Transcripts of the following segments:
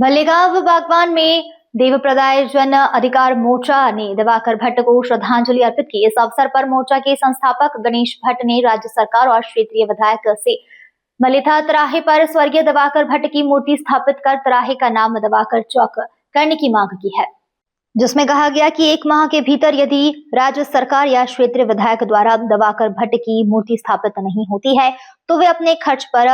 मल्लेगांव बागवान में देवप्रदाय जन अधिकार मोर्चा ने दिवाकर भट्ट को श्रद्धांजलि अर्पित की। इस अवसर पर मोर्चा के संस्थापक गणेश भट्ट ने राज्य सरकार और क्षेत्रीय विधायक से मलेथा तिराहे पर स्वर्गीय दिवाकर भट्ट की मूर्ति स्थापित कर तिराहे का नाम दिवाकर चौक करने की मांग की है, जिसमें कहा गया कि 1 माह के भीतर यदि राज्य सरकार या क्षेत्रीय विधायक द्वारा दिवाकर भट्ट की मूर्ति स्थापित नहीं होती है तो वे अपने खर्च पर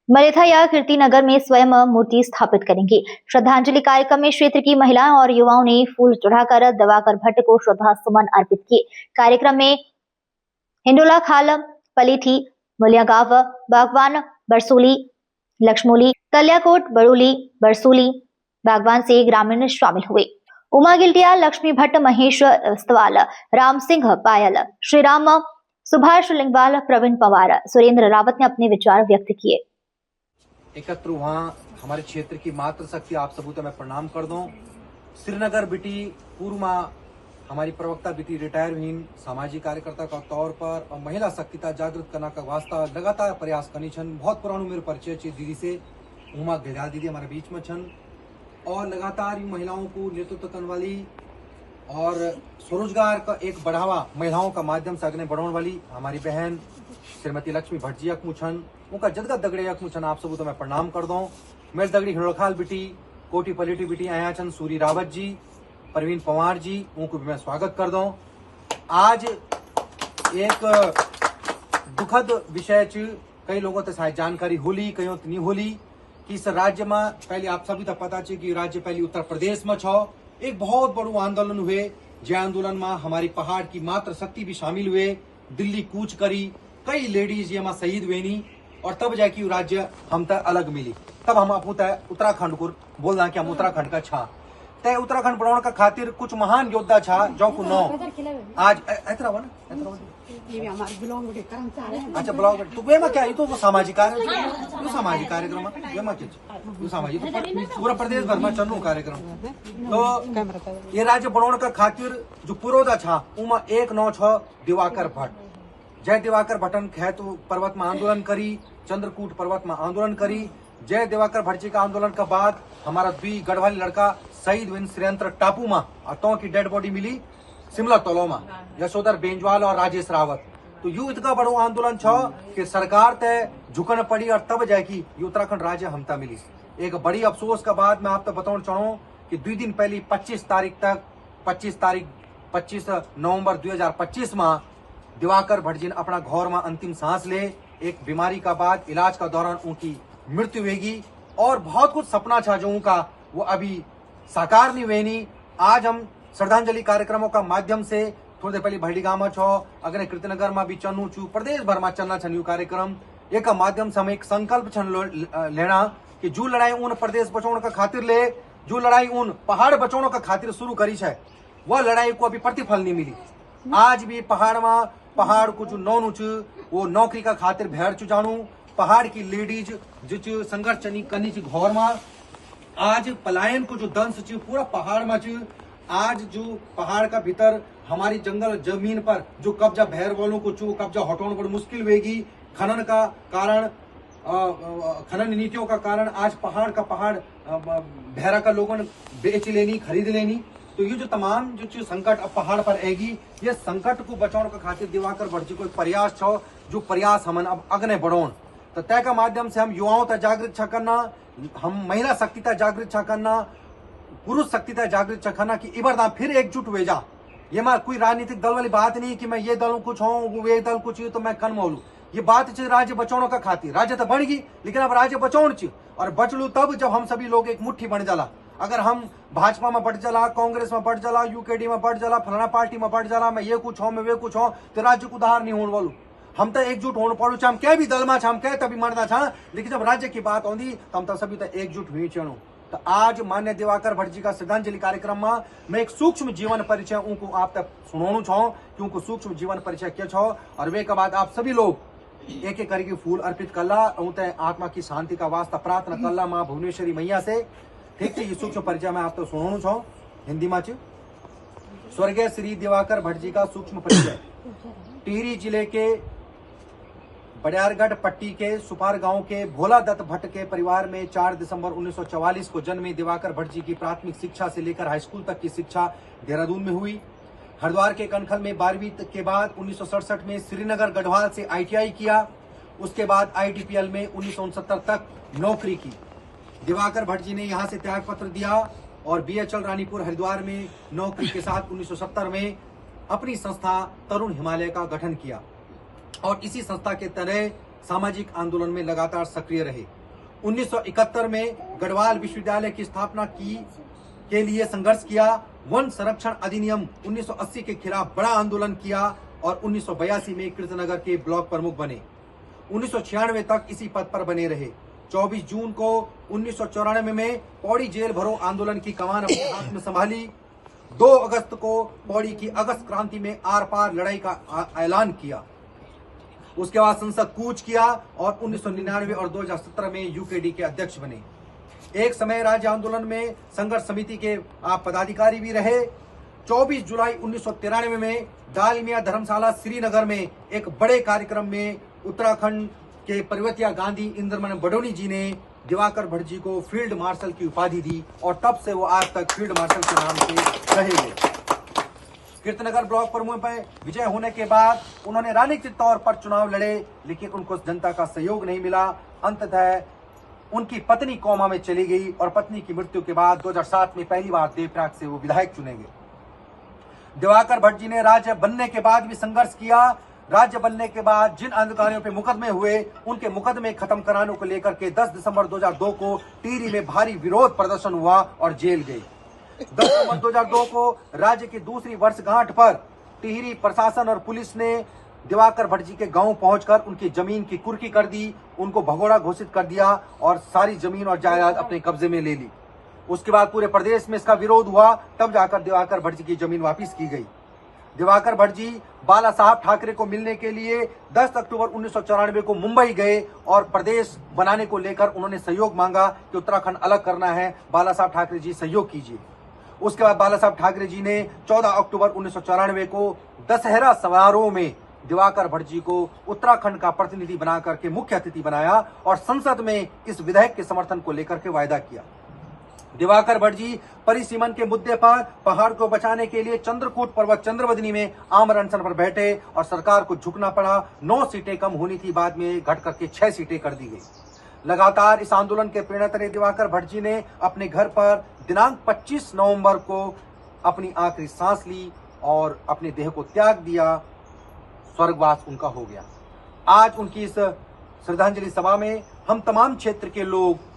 मलेथा या कीर्तिनगर में स्वयं मूर्ति स्थापित करेंगे। श्रद्धांजलि कार्यक्रम में क्षेत्र की महिलाओं और युवाओं ने फूल चढ़ाकर दिवाकर भट्ट को श्रद्धा सुमन अर्पित किए। कार्यक्रम में हिंडोला खाल, पलेठी, मुलियागांव, बागवान, बरसोली, लक्ष्मोली, कल्याकोट, बड़ोली, बरसोली, बागवान से ग्रामीण शामिल हुए। उमा गिल्टिया, लक्ष्मी भट्ट, महेश स्तवाल, राम सिंह पायल, श्रीराम, सुभाष लिंगवाल, प्रवीण पवार, सुरेंद्र रावत ने अपने विचार व्यक्त किए। एकत्र वहाँ हमारे क्षेत्र की मातृशक्ति आप सबूत मैं प्रणाम कर दूं। श्रीनगर बिटी पूर्व में हमारी प्रवक्ता बिटी रिटायर हुई सामाजिक कार्यकर्ता का तौर पर और महिला शक्तिता जागृत करने का वास्ता लगातार प्रयास करनी छन। बहुत पुरानो मेरे परिचय ची दीदी से, उमा गिल्टिया दीदी हमारे बीच में छन और लगातार महिलाओं को नेतृत्व करने वाली और स्वरोजगार का एक बढ़ावा महिलाओं का माध्यम से आगे बढ़ाने वाली हमारी बहन श्रीमती लक्ष्मी भट्ट जी अखमुछन उनका जदगा दगड़े अखमुछन आप सबको तो मैं प्रणाम कर दूं। मेरे दगड़ी हिड़ोखाल बिटी, कोटी पलेटी बिटी आया छन, सूरी रावत जी, प्रवीण पवार जी, उनको भी मैं स्वागत कर दूं। आज एक दुखद विषय च कई लोगों तक शायद जानकारी होली, कहीं नहीं होली कि इस राज्य में पहले आप सभी तक पता चे कि राज्य पहले उत्तर प्रदेश में छो एक बहुत बड़ो आंदोलन हुए। जे आंदोलन में हमारी पहाड़ की मात्र शक्ति भी शामिल हुए, दिल्ली कूच करी, कई लेडीज ये शहीद हुए नी और तब जाके राज्य हम तक अलग मिली। तब हम अपू तय उत्तराखंड को बोलना कि हम उत्तराखंड का छा तय उत्तराखंड बनाने का खातिर कुछ महान योद्धा छा जो को नो आज अच्छा ब्लॉग तो वे में क्या ये तो सामाजिक कार्य सामाजिक कार्यक्रम वे में क्या सामाजिक पूरा प्रदेश भर में चलू कार्यक्रम। तो ये राज्य बनाने का खातिर जो पुरोधा छा उमा एक नौ छ दिवाकर भट्ट, जय दिवाकर भट्टन खैतु पर्वत में आंदोलन करी, चंद्रकूट पर्वत में आंदोलन करी। जय दिवाकर भट्ट जी का आंदोलन के बाद हमारा द्वी गढ़वाली लड़का शहीद हुए श्रीयंत्र टापू में और तो की डेड बॉडी मिली शिमला तलो में, यशोधर बेंजवाल और राजेश रावत। तो यू इतना बड़ो आंदोलन छो कि सरकार तय झुकन पड़ी और तब जाए की उत्तराखंड राज्य हमता मिली। एक बड़ी अफसोस का बाद मैं आपको बताना चाहूँ कि 2 दिन पहले 25 नवंबर 2025 में दिवाकर भट्ट जी अपना घर में अंतिम सांस ले। एक बीमारी का बाद इलाज का दौरान उनकी मृत्यु हुएगी और बहुत कुछ सपना था जो उनका वो अभी साकार नहीं हुए नी। आज हम श्रद्धांजलि कार्यक्रमों का माध्यम से थोड़ी देर पहले भैडी गांव में छो अगर कीर्तिनगर में भी चलू छू, प्रदेश भर में चलना छन कार्यक्रम। एक माध्यम से हम एक संकल्प छन लेना कि जो लड़ाई उन प्रदेश बचाने का खातिर ले, जो लड़ाई उन पहाड़ बचाने का खातिर शुरू करी है वह लड़ाई को अभी प्रतिफल नहीं मिली। आज भी पहाड़ को जो नौनु वो नौकरी का खातिर भेड़ चु जानू, पहाड़ की लेडीज जो संघर्ष चनी करनी ची घर में, आज पलायन को जो दंश ची पूरा पहाड़ में ची। आज जो पहाड़ का भीतर हमारी जंगल जमीन पर जो कब्जा भैर वालों को चू कब्जा हटाना बड़ी मुश्किल होगी। खनन का कारण, खनन नीतियों का कारण आज पहाड़ भैरा का लोगों ने बेच लेनी, खरीद लेनी। तो ये जो तमाम जो संकट अब पहाड़ पर आएगी, ये संकट को बचाने का खातिर दिवाकर भट्ट जी को एक प्रयास छो जो प्रयास हमन अब अगने बढ़ोन। तो तय का माध्यम से हम युवाओं तक जागृत छ करना, हम महिला शक्ति तक जागृत छ करना, पुरुष शक्ति तक जागृत छ करना कि इबरदा फिर एकजुट हुए जा। ये मैं कोई राजनीतिक दल वाली बात नहीं कि मैं ये दल कुछ हूँ वे दल कुछ तो मैं कन मोलू। ये बात चाहिए राज्य बचाने का खातिर। राज्य तो बढ़ गई लेकिन अब राज्य बचाओ चाहिए और बचलू तब जब हम सभी लोग एक मुट्ठी बन जाला। अगर हम भाजपा में बढ़ जाला, कांग्रेस में बढ़ जाला, यूकेडी में बढ़ जाला, फलाना पार्टी में बढ़ जाला, मैं ये कुछ हूँ मैं वे कुछ हूँ तो राज्य को उधार नहीं होने वालू। हम तो एकजुट होने पड़ू हम क्या भी दल में हम क्या तभी मरना छा, लेकिन जब राज्य की बात आती तो हम तो सभी तो एकजुट हुई चढ़ू। तो आज मान्य दिवाकर भट्ट जी का श्रद्धांजलि कार्यक्रम में मैं एक सूक्ष्म जीवन परिचय उनको आप तक सुनाणु छो कि उनको सूक्ष्म जीवन परिचय क्या छो और वे के बाद आप सभी लोग एक एक करके फूल अर्पित करला उनते आत्मा की शांति का वास्ता प्रार्थना करला माँ भुवनेश्वरी मैया से। ठीक है, ये सूक्ष्म परिचय मैं आप तो सुनाणु छो हिंदी में। स्वर्गीय श्री दिवाकर भट्ट जी का सूक्ष्म परिचय। टिहरी जिले के बड़ियारगढ़ पट्टी के सुपार गांव के भोला दत्त भट्ट के परिवार में 4 दिसंबर 1944 को जन्मे दिवाकर भट्ट जी की प्राथमिक शिक्षा से लेकर हाई स्कूल तक की शिक्षा देहरादून में हुई। हरिद्वार के कनखल में 12वीं के बाद 1967 में श्रीनगर गढ़वाल से ITI किया। उसके बाद IDPL में 1969 तक नौकरी की। दिवाकर भट्ट जी ने यहां से त्याग पत्र दिया और BHL रानीपुर हरिद्वार में नौकरी के साथ 1970 में अपनी संस्था तरुण हिमालय का गठन किया और इसी संस्था के तहत सामाजिक आंदोलन में लगातार सक्रिय रहे। 1971 में गढ़वाल विश्वविद्यालय की स्थापना के लिए संघर्ष किया। वन संरक्षण अधिनियम 1980 के खिलाफ बड़ा आंदोलन किया और 1982 में कीर्तनगर के ब्लॉक प्रमुख बने। 1996 तक इसी पद पर बने रहे। 24 जून को 1994 में पौड़ी जेल भरो आंदोलन की कमान अपने हाथ में संभाली। 2 अगस्त को पौड़ी की अगस्त क्रांति में आर पार लड़ाई का ऐलान किया। उसके बाद संसद कूच किया और 1999 और 2017 में UKD के अध्यक्ष बने। एक समय राज्य आंदोलन में संघर्ष समिति के आप पदाधिकारी भी रहे। 24 जुलाई 1993 में डालमिया धर्मशाला श्रीनगर में एक बड़े कार्यक्रम में उत्तराखंड के पर्वतीय गांधी इंद्रमण बडोनी जी ने दिवाकर भट्ट जी को फील्ड मार्शल की उपाधि दी और तब से वो आज तक फील्ड मार्शल के नाम से रहेंगे। कीर्तनगर ब्लॉक प्रमुख में विजय होने के बाद उन्होंने राजनीतिक तौर पर चुनाव लड़े, लेकिन उनको जनता का सहयोग नहीं मिला। अंततः उनकी पत्नी कोमा में चली गई और पत्नी की मृत्यु के बाद 2007 में पहली बार देवप्रयाग से वो विधायक चुने गए। दिवाकर भट्ट जी ने राज्य बनने के बाद भी संघर्ष किया। राज्य बनने के बाद जिन अधिकारियों पे मुकदमे हुए, उनके मुकदमे खत्म कराने को लेकर के 10 दिसंबर 2002 को टिहरी में भारी विरोध प्रदर्शन हुआ और जेल गए। 10 दिसंबर 2002 को राज्य की दूसरी वर्षगांठ पर टिहरी प्रशासन और पुलिस ने दिवाकर भट्ट जी के गांव पहुंचकर उनकी जमीन की कुर्की कर दी, उनको भगोड़ा घोषित कर दिया और सारी जमीन और जायदाद अपने कब्जे में ले ली। उसके बाद पूरे प्रदेश में इसका विरोध हुआ, तब जाकर दिवाकर भट्ट जी की जमीन वापस की गई। दिवाकर भट्ट जी बाला साहब ठाकरे को मिलने के लिए 10 अक्टूबर 1994 को मुंबई गए और प्रदेश बनाने को लेकर उन्होंने सहयोग मांगा कि उत्तराखंड अलग करना है, बाला साहब ठाकरे जी सहयोग कीजिए। उसके बाद बाला साहब ठाकरे जी ने 14 अक्टूबर 1994 को दशहरा समारोह में दिवाकर भट्ट जी को उत्तराखंड का प्रतिनिधि बना करके मुख्य अतिथि बनाया और संसद में इस विधेयक के समर्थन को लेकर के वायदा किया। दिवाकर भट्ट जी परिसीमन के मुद्दे पर पहाड़ को बचाने के लिए चंद्रकूट पर्वत चंद्रवदनी में आमरण अनशन पर बैठे और सरकार को झुकना पड़ा। 9 सीटें कम होनी थी, बाद में घट करके 6 सीटें कर दी गई। लगातार इस आंदोलन के प्रेरणा दिवाकर भट्ट जी ने अपने घर पर दिनांक 25 नवंबर को अपनी आखिरी सांस ली और अपने देह को त्याग दिया। स्वर्गवास उनका हो गया। आज उनकी इस श्रद्धांजलि सभा में हम तमाम क्षेत्र के लोग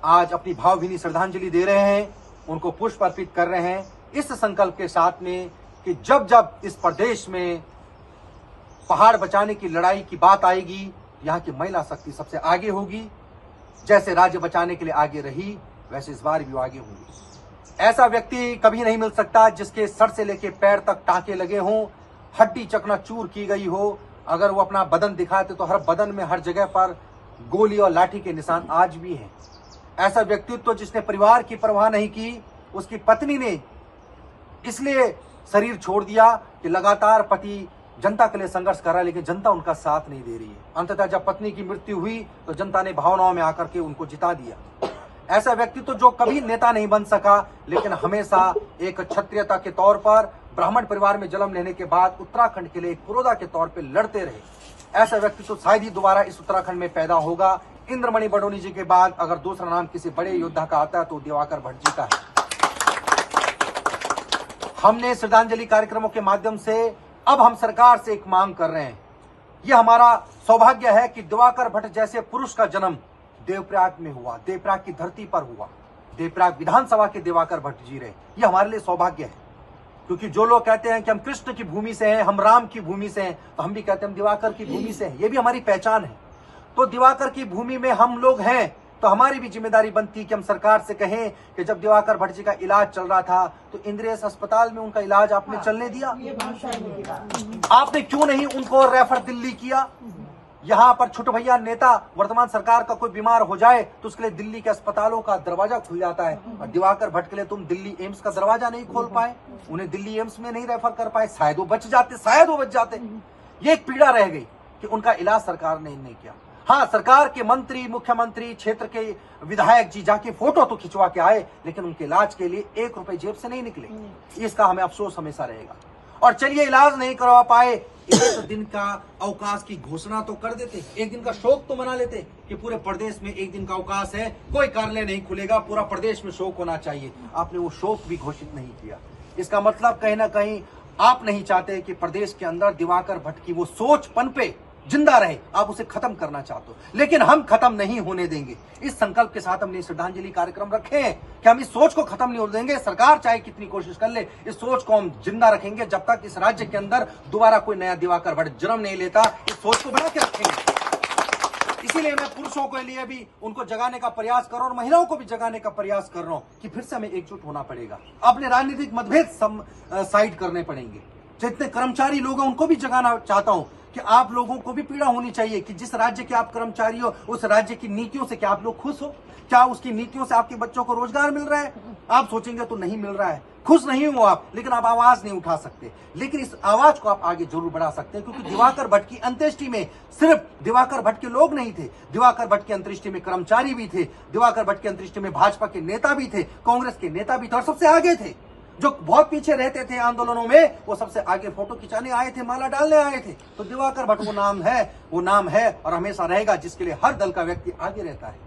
आज अपनी भावभीनी श्रद्धांजलि दे रहे हैं, उनको पुष्प अर्पित कर रहे हैं, इस संकल्प के साथ में कि जब जब इस प्रदेश में पहाड़ बचाने की लड़ाई की बात आएगी, यहाँ की महिला शक्ति सबसे आगे होगी। जैसे राज्य बचाने के लिए आगे रही, वैसे इस बार भी आगे होंगी। ऐसा व्यक्ति कभी नहीं मिल सकता जिसके सर से लेके पैर तक टांके लगे हों, हड्डी चकनाचूर की गई हो। अगर वो अपना बदन दिखाते तो हर बदन में हर जगह पर गोली और लाठी के निशान आज भी हैं। ऐसा व्यक्तित्व जिसने परिवार की परवाह नहीं की, उसकी पत्नी ने इसलिए शरीर छोड़ दिया कि लगातार पति जनता के लिए संघर्ष कर रहा है, लेकिन जनता उनका साथ नहीं दे रही है। अंततः जब पत्नी की मृत्यु हुई तो जनता ने भावनाओं में आकर के उनको जिता दिया। ऐसा व्यक्तित्व जो कभी नेता नहीं बन सका, लेकिन हमेशा एक क्षत्रियता के तौर पर ब्राह्मण परिवार में जन्म लेने के बाद उत्तराखंड के लिए एक पुरोधा के तौर पर लड़ते रहे। ऐसा व्यक्तित्व शायद ही दोबारा इस उत्तराखंड में पैदा होगा। इंद्रमणि बडोनी जी के बाद अगर दूसरा नाम किसी बड़े योद्धा का आता है तो दिवाकर भट्ट जी का है। हमने श्रद्धांजलि कार्यक्रमों के माध्यम से अब हम सरकार से एक मांग कर रहे हैं। यह हमारा सौभाग्य है कि दिवाकर भट्ट जैसे पुरुष का जन्म देवप्रयाग में हुआ, देवप्रयाग की धरती पर हुआ। देवप्रयाग विधानसभा के दिवाकर भट्ट जी रहे, यह हमारे लिए सौभाग्य है। क्योंकि जो लोग कहते हैं कि हम कृष्ण की भूमि से हैं, हम राम की भूमि से हैं, तो हम भी कहते हैं हम दिवाकर की भूमि से हैं। ये भी हमारी पहचान है। तो दिवाकर की भूमि में हम लोग हैं, तो हमारी भी जिम्मेदारी बनती कि हम सरकार से कहें कि जब दिवाकर भट्ट जी का इलाज चल रहा था तो इंद्रियस अस्पताल में उनका इलाज आपने चलने दिया? आपने क्यों नहीं उनको रेफर दिल्ली किया? यहाँ पर छोटे भैया नेता वर्तमान सरकार का कोई बीमार हो जाए तो उसके लिए दिल्ली के अस्पतालों का दरवाजा खुल जाता है, और दिवाकर भट्ट के लिए तुम दिल्ली एम्स का दरवाजा नहीं खोल पाए, उन्हें दिल्ली एम्स में नहीं रेफर कर पाए। शायद वो बच जाते, शायद वो बच जाते। ये एक पीड़ा रह गई। कि उनका इलाज सरकार ने नहीं किया। हाँ, सरकार के मंत्री, मुख्यमंत्री, क्षेत्र के विधायक जी जाके फोटो तो खिंचवा के आए, लेकिन उनके इलाज के लिए 1 रुपए जेब से नहीं निकले। इसका हमें अफसोस हमेशा रहेगा। और चलिए इलाज नहीं करवा पाए, एक दिन का अवकाश की घोषणा तो कर देते, एक दिन का शोक तो मना लेते कि पूरे प्रदेश में एक दिन का अवकाश है, कोई कार्यालय नहीं खुलेगा, पूरा प्रदेश में शोक होना चाहिए। आपने वो शोक भी घोषित नहीं किया। इसका मतलब कहीं ना कहीं आप नहीं चाहते कि प्रदेश के अंदर दिवाकर भट्ट की वो सोच पनपे, जिंदा रहे, आप उसे खत्म करना चाहते हो, लेकिन हम खत्म नहीं होने देंगे। इस संकल्प के साथ हमने श्रद्धांजलि कार्यक्रम रखे हैं कि हम इस सोच को खत्म नहीं होने देंगे। सरकार चाहे कितनी कोशिश कर ले, इस सोच को हम जिंदा रखेंगे जब तक इस राज्य के अंदर दोबारा कोई नया दिवाकर भट्ट जन्म नहीं लेता। इस सोच को बना के रखेंगे। इसीलिए मैं पुरुषों के लिए भी उनको जगाने का प्रयास कर रहा हूं और महिलाओं को भी जगाने का प्रयास कर रहा हूं कि फिर से हमें एकजुट होना पड़ेगा, अपने राजनीतिक मतभेद साइड करने पड़ेंगे। जितने कर्मचारी लोग हैं उनको भी जगाना चाहता हूं कि आप लोगों को भी पीड़ा होनी चाहिए कि जिस राज्य के आप कर्मचारी हो, उस राज्य की नीतियों से क्या आप लोग खुश हो? क्या उसकी नीतियों से आपके बच्चों को रोजगार मिल रहा है? आप सोचेंगे तो नहीं मिल रहा है, खुश नहीं हो आप, लेकिन आप आवाज नहीं उठा सकते। लेकिन इस आवाज को आप आगे जरूर बढ़ा सकते हैं, क्योंकि दिवाकर भट्ट की अंत्येष्टि में सिर्फ दिवाकर भट्ट के लोग नहीं थे, दिवाकर भट्ट की अंत्येष्टि में कर्मचारी भी थे, दिवाकर भट्ट की अंत्येष्टि में भाजपा के नेता भी थे, कांग्रेस के नेता भी थे, और सबसे आगे थे जो बहुत पीछे रहते थे आंदोलनों में, वो सबसे आगे फोटो खिंचाने आए थे, माला डालने आए थे। तो दिवाकर भट्ट वो नाम है और हमेशा रहेगा, जिसके लिए हर दल का व्यक्ति आगे रहता है।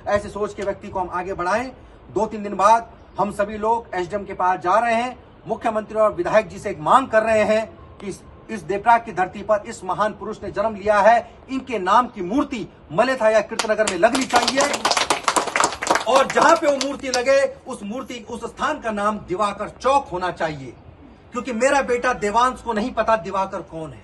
ऐसे सोच के व्यक्ति को हम आगे बढ़ाएं। 2-3 दिन बाद हम सभी लोग एसडीएम के पास जा रहे हैं, मुख्यमंत्री और विधायक जी से एक मांग कर रहे हैं कि इस देवराग की धरती पर इस महान पुरुष ने जन्म लिया है, इनके नाम की मूर्ति मलेथा या कीर्तनगर में लगनी चाहिए, और जहां पे वो मूर्ति लगे उस स्थान का नाम दिवाकर चौक होना चाहिए। क्योंकि मेरा बेटा देवांश को नहीं पता दिवाकर कौन है,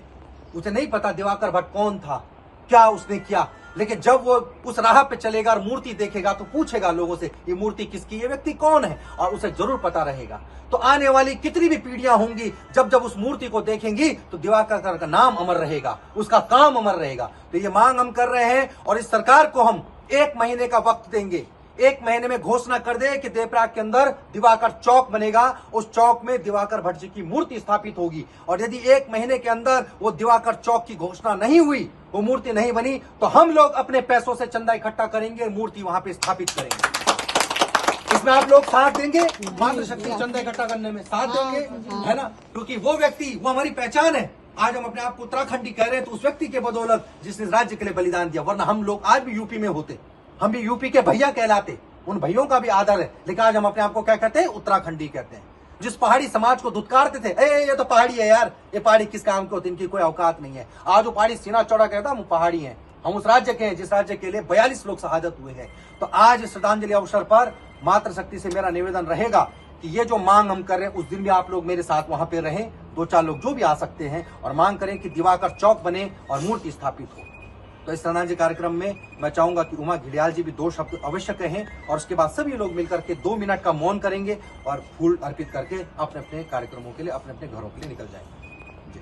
उसे नहीं पता दिवाकर भट्ट कौन था, क्या उसने किया, लेकिन जब वो उस राह पे चलेगा और मूर्ति देखेगा तो पूछेगा लोगों से ये मूर्ति किसकी, ये व्यक्ति कौन है, और उसे जरूर पता रहेगा। तो आने वाली कितनी भी पीढ़ियां होंगी, जब उस मूर्ति को देखेंगी तो दिवाकर का नाम अमर रहेगा, उसका काम अमर रहेगा। तो ये मांग हम कर रहे हैं और इस सरकार को हम 1 महीने का वक्त देंगे। 1 महीने में घोषणा कर दे कि देवराग के अंदर दिवाकर चौक बनेगा, उस चौक में दिवाकर भट्ट जी की मूर्ति स्थापित होगी। और यदि 1 महीने के अंदर वो दिवाकर चौक की घोषणा नहीं हुई, वो मूर्ति नहीं बनी, तो हम लोग अपने पैसों से चंदा इकट्ठा करेंगे, मूर्ति वहां पे स्थापित करेंगे। इसमें आप लोग साथ देंगे? मातृशक्ति चंदा इकट्ठा करने में साथ देंगे, है ना? क्योंकि वो व्यक्ति, वो हमारी पहचान है। आज हम अपने आप को उत्तराखंडी कह रहे हैं तो उस व्यक्ति के बदौलत जिसने राज्य के लिए बलिदान दिया, वरना हम लोग आज भी यूपी में होते, हम भी यूपी के भैया कहलाते, उन भैयों का भी आदर है। लेकिन आज हम अपने आप को क्या कहते हैं? उत्तराखंडी कहते हैं। जिस पहाड़ी समाज को धुतकारते थे, ये तो पहाड़ी है यार, ये पहाड़ी किस काम के होते, इनकी कोई औकात नहीं है, आज वो पहाड़ी सीना चौड़ा कहता हम पहाड़ी हैं, हम उस राज्य के हैं जिस राज्य के लिए 42 लोग शहादत हुए हैं। तो आज श्रद्धांजलि अवसर पर मातृशक्ति से मेरा निवेदन रहेगा कि ये जो मांग हम कर रहे हैं, उस दिन भी आप लोग मेरे साथ वहां पे रहें, 2-4 लोग जो भी आ सकते हैं, और मांग करें कि दिवाकर चौक बने और मूर्ति स्थापित हो। तो इस श्रद्धांजलि कार्यक्रम में मैं चाहूंगा कि उमा घिडियाल जी भी 2 शब्द अवश्य कहें, और उसके बाद सभी लोग मिलकर के 2 मिनट का मौन करेंगे और फूल अर्पित करके अपने अपने कार्यक्रमों के लिए, अपने अपने घरों के लिए निकल जाएंगे। जी।